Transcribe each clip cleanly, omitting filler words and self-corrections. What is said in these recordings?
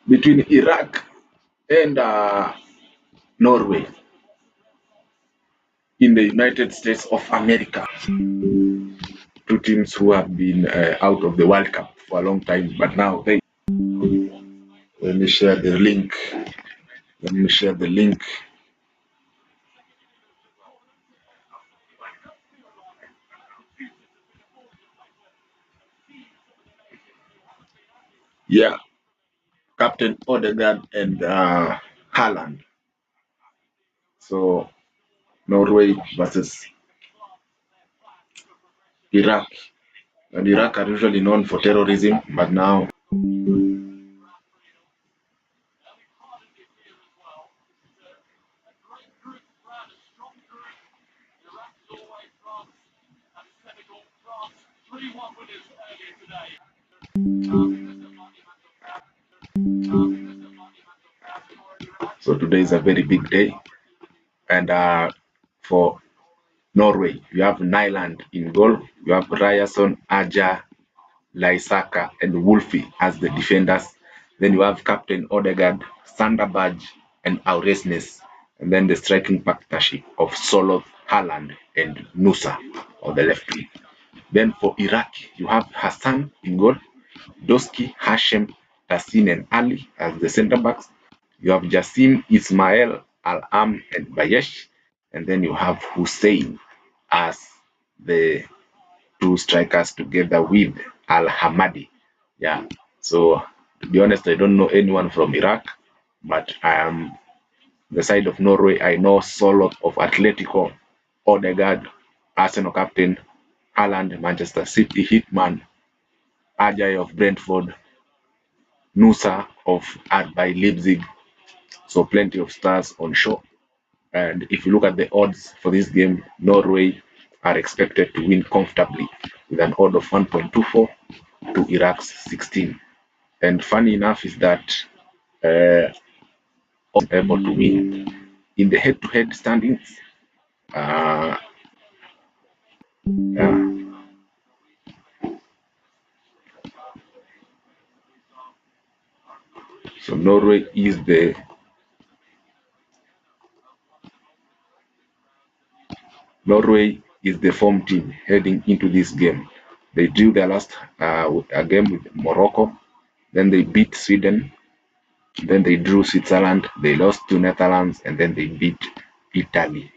between Iraq and Norway in the United States of America. Two teams who have been out of the World Cup for a long time, but now they. Let me share the link. Let me share the link. Yeah, Captain Odegaard and Haaland. So Norway versus Iraq. And Iraq are usually known for terrorism, but now. So today is a very big day. And for Norway, you have Nyland in goal. You have Ryerson, Aja, Lysaka, and Wolfie as the defenders. Then you have Captain Odegaard, Sanderbaj, and Auresnes. And then the striking partnership of Soloth, Haaland, and Nusa on the left wing. Then for Iraq, you have Hassan in goal, Doski, Hashem, Tassin, and Ali as the centre backs. You have Jassim, Ismail, Al-Am, and Bayesh. And then you have Hussein as the two strikers together with Al-Hamadi. Yeah. So to be honest, I don't know anyone from Iraq, but I am the side of Norway. I know Solot of Atletico, Odegaard, Arsenal captain, Haaland, Manchester City hitman, Ajay of Brentford, Nusa of RB Leipzig. So plenty of stars on show. And if you look at the odds for this game, Norway are expected to win comfortably with an odd of 1.24 to Iraq's 16. And funny enough is that able to win in the head-to-head standings. Yeah. So Norway is the form team heading into this game. They drew their last game with Morocco, then they beat Sweden, then they drew Switzerland, they lost to Netherlands, and then they beat Italy.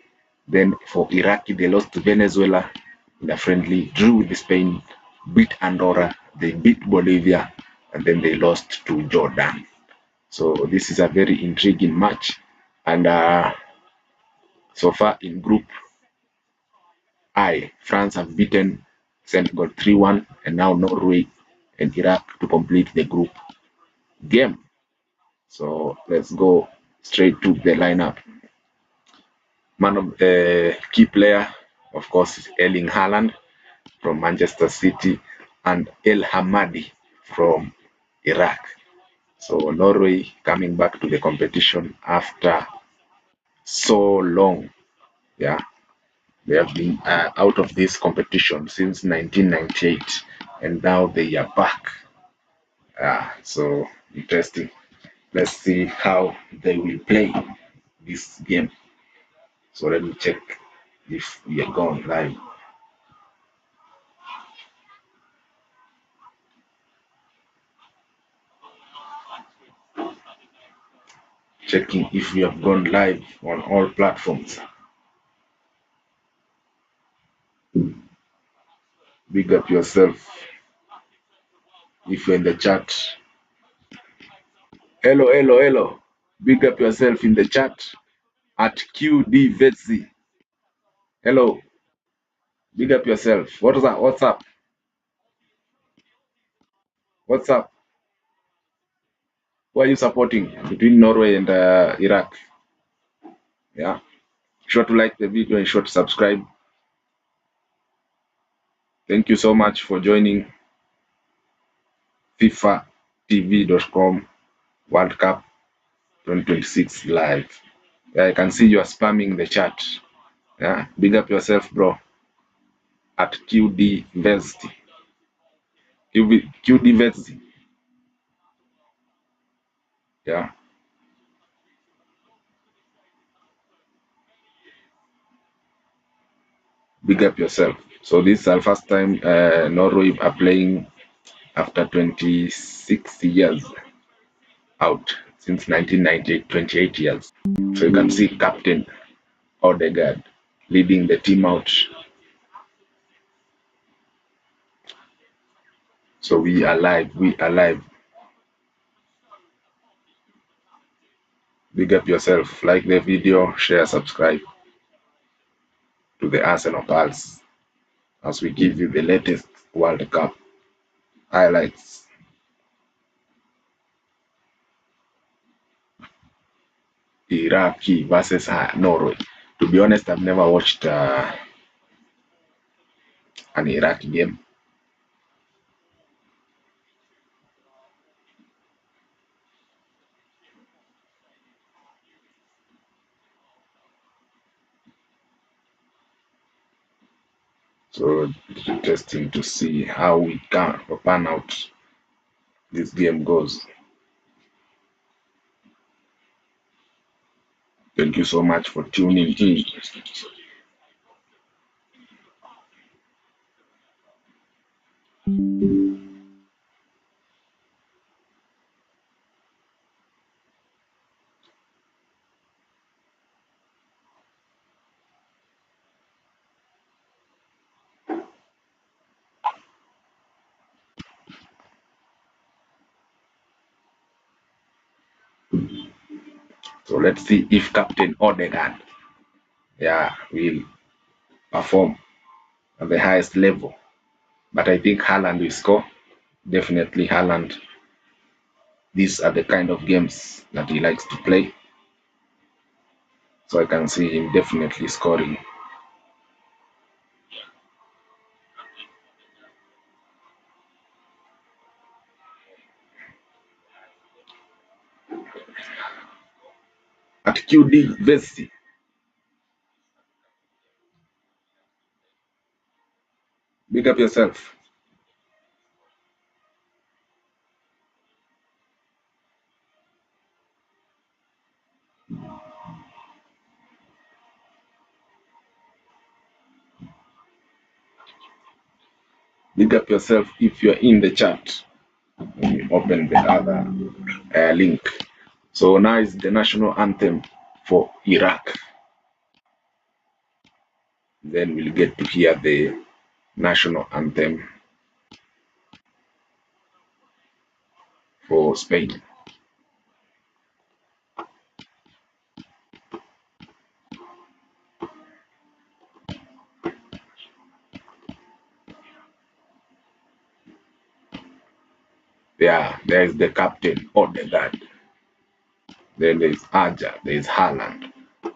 Then for Iraq, they lost to Venezuela in a friendly, drew with Spain, beat Andorra, they beat Bolivia, and then they lost to Jordan. So this is a very intriguing match. And so far in Group I, France have beaten Senegal 3-1, and now Norway and Iraq to complete the group game. So let's go straight to the lineup. Man of the key player, of course, is Erling Haaland from Manchester City and El Hamadi from Iraq. So Norway coming back to the competition after so long. Yeah, they have been out of this competition since 1998, and now they are back. So interesting. Let's see how they will play this game. So let me check if we are gone live. Checking if we have gone live on all platforms. Big up yourself if you're in the chat. Hello, hello, hello. Big up yourself in the chat at QD Vetzi. Hello. Big up yourself. What's up? What's up? What's up? Who are you supporting between Norway and Iraq? Yeah. Sure to like the video and sure to subscribe. Thank you so much for joining FIFATV.com World Cup 2026 live. Yeah, I can see you are spamming the chat. Yeah, big up yourself, bro. At QD Vesti. QD Vesti. Yeah, big up yourself. So this is our first time Norway are playing after 26 years out, since 1998, 28 years. So you can see Captain Odegaard leading the team out. So we are live, we are live. Big up yourself, like the video, share, subscribe to the Arsenal Pulse as we give you the latest World Cup highlights. Iraqi versus Norway. To be honest, I've never watched an Iraqi game. So it's interesting to see how we can pan out this game goes. Thank you so much for tuning in. So let's see if Captain Odegaard, yeah, will perform at the highest level. But I think Haaland will score. Definitely Haaland. These are the kind of games that he likes to play. So I can see him definitely scoring. At QD Vessi, big up yourself. Big up yourself if you're in the chat. Let me open the other link. So now is the national anthem for Iraq. Then we'll get to hear the national anthem for Spain. There is the captain Odegaard. Then there's Aja, there's Haaland.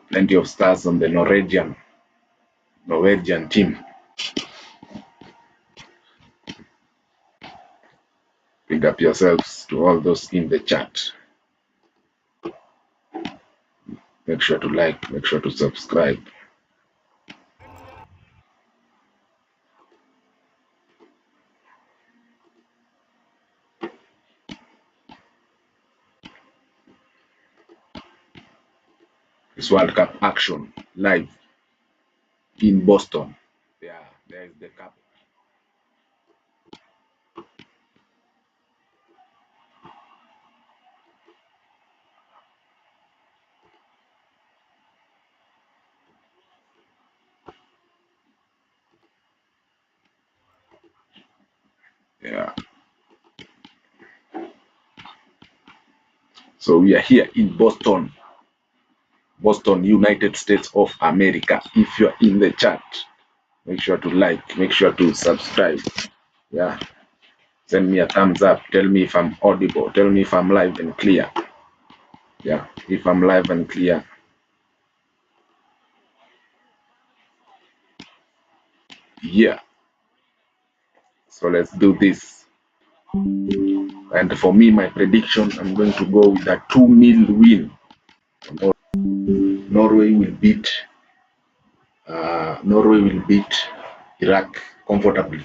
Plenty of stars on the Norwegian team. Big up yourselves to all those in the chat. Make sure to like, make sure to subscribe. It's World Cup action live in Boston. Yeah, there is the cup. Yeah. So we are here in Boston, United States of America. If you're in the chat, make sure to like, make sure to subscribe. Yeah. Send me a thumbs up. Tell me if I'm audible. Tell me if I'm live and clear. Yeah. If I'm live and clear. Yeah. So let's do this. And for me, my prediction, I'm going to go with a 2-0 win. Norway will beat Iraq comfortably.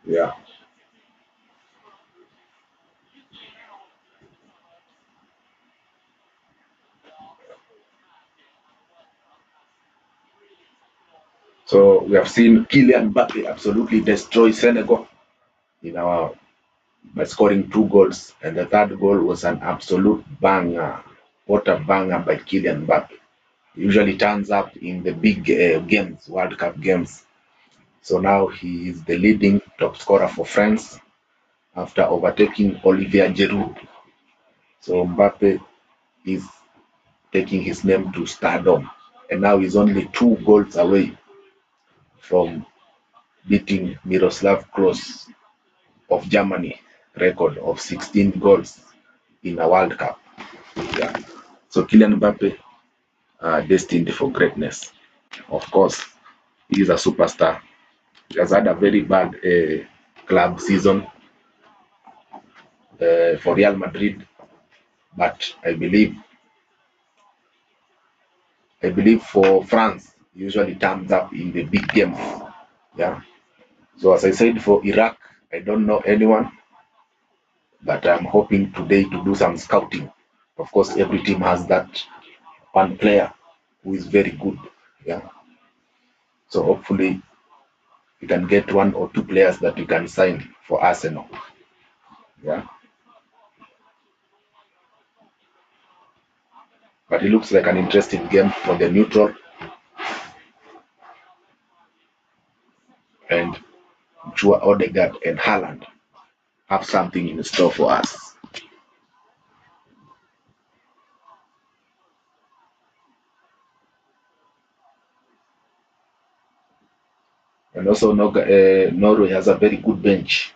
Yeah. So we have seen Kylian Mbappe absolutely destroy Senegal in our by scoring 2 goals, and the third goal was an absolute banger. What a banger by Kylian Mbappe. He usually turns up in the big games, World Cup games. So now he is the leading top scorer for France after overtaking Olivier Giroud. So Mbappe is taking his name to stardom, and now he's only 2 goals away from beating Miroslav Klose of Germany record of 16 goals in a World Cup. Yeah. So Kylian Mbappe destined for greatness. Of course, he is a superstar. He has had a very bad club season for Real Madrid, but I believe for France, he usually turns up in the big games. Yeah. So as I said, for Iraq, I don't know anyone, but I'm hoping today to do some scouting. Of course, every team has that one player who is very good. Yeah. So hopefully we can get 1 or 2 players that we can sign for Arsenal. Yeah. But it looks like an interesting game for the neutral, and I'm sure Odegaard and Haaland have something in store for us. And also, Norway has a very good bench.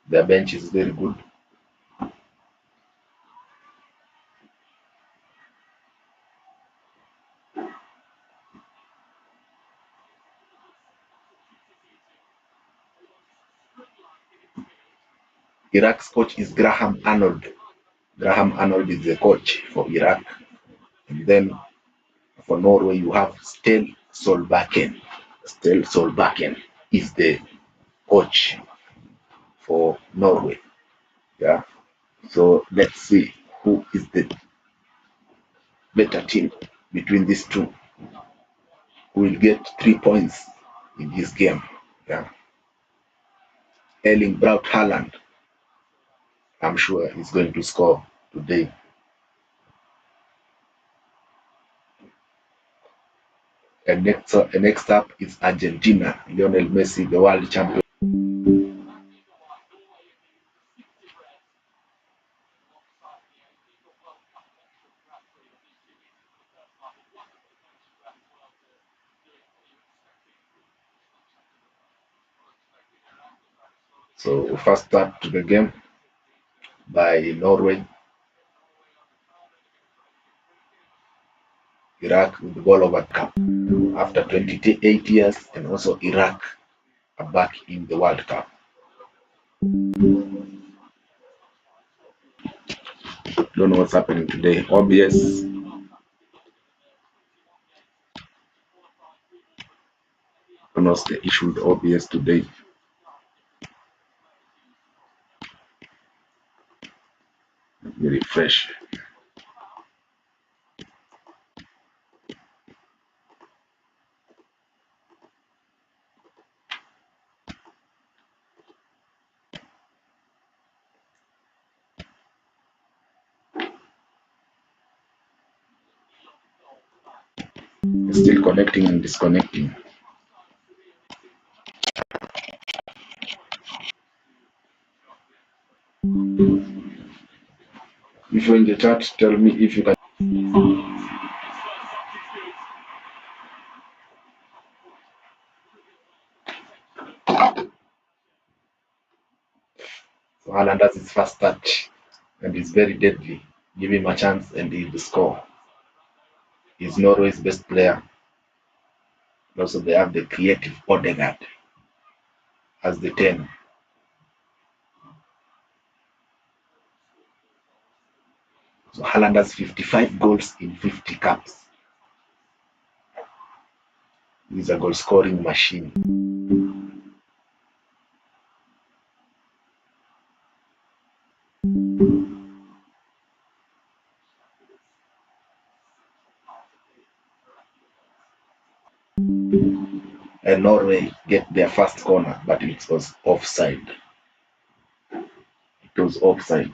Their bench is very good. Iraq's coach is Graham Arnold. Graham Arnold is the coach for Iraq. And then for Norway, you have Stel Solbakken. Stel Solbakken is the coach for Norway. Yeah. So let's see who is the better team between these two, who will get 3 points in this game. Yeah. Erling Braut Haaland, I'm sure he's going to score today. And next up is Argentina. Lionel Messi, the world champion. So first start to the game by Norway. Iraq with the ball over cup after 28 years, and also Iraq are back in the World Cup. Don't know what's happening today. OBS, don't know what's the issue with OBS today. Let me refresh. It's still connecting and disconnecting. If you're in the chat, tell me if you can. So Haaland has his first touch and he's very deadly. Give him a chance and he'll score. He's Norway's best player. Also, they have the creative Odegaard as the 10. So Haaland has 55 goals in 50 caps. He's a goal scoring machine. and Norway get their first corner, but it was offside. It was offside.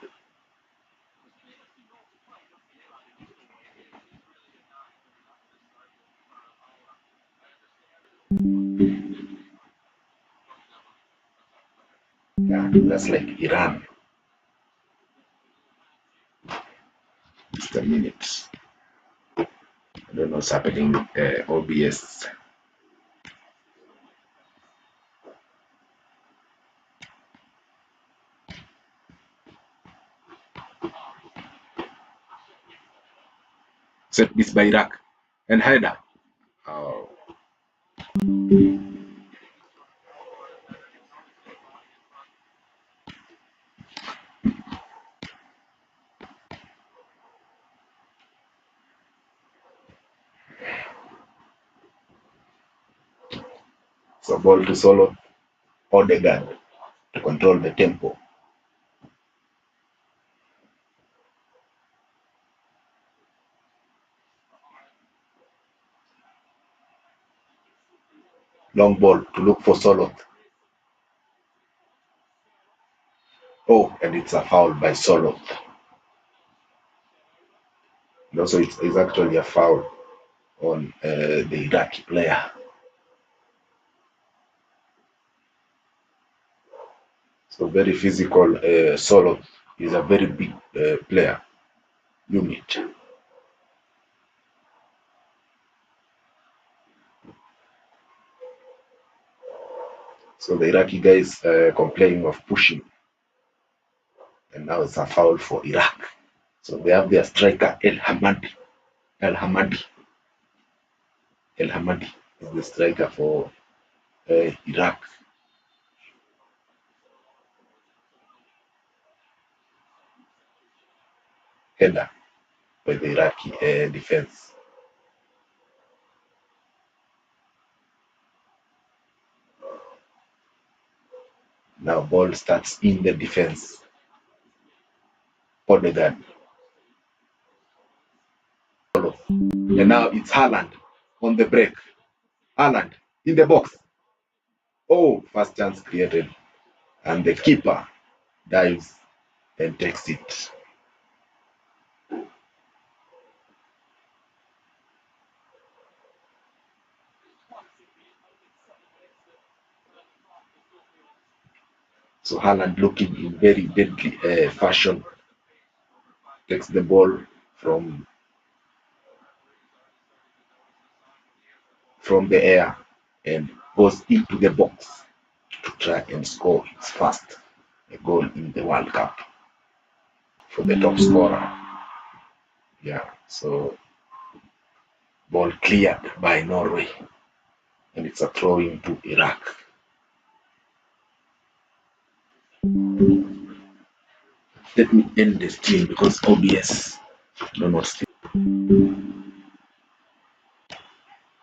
Yeah, that's like Iran. Just a minute. I don't know what's happening with OBS. Set piece by Iraq and header. Oh. So ball to Solo Odegaard to control the tempo. Long ball to look for Solo. Oh, and it's a foul by Solo. And also, it's actually a foul on the Iraqi player. So very physical. Solo is a very big player unit. So the Iraqi guys complaining of pushing, and now it's a foul for Iraq. So they have their striker El Hamadi. El Hamadi. El Hamadi is the striker for Iraq. Header by the Iraqi defense. Now ball starts in the defense. Odegaard. And now it's Haaland on the break. Haaland in the box. Oh, first chance created. And the keeper dives and takes it. So Haaland looking in very deadly fashion. Takes the ball from the air and goes into the box to try and score its first goal in the World Cup for the top scorer. Yeah, so ball cleared by Norway, and it's a throw in to Iraq. Let me end the stream because OBS do not sleep.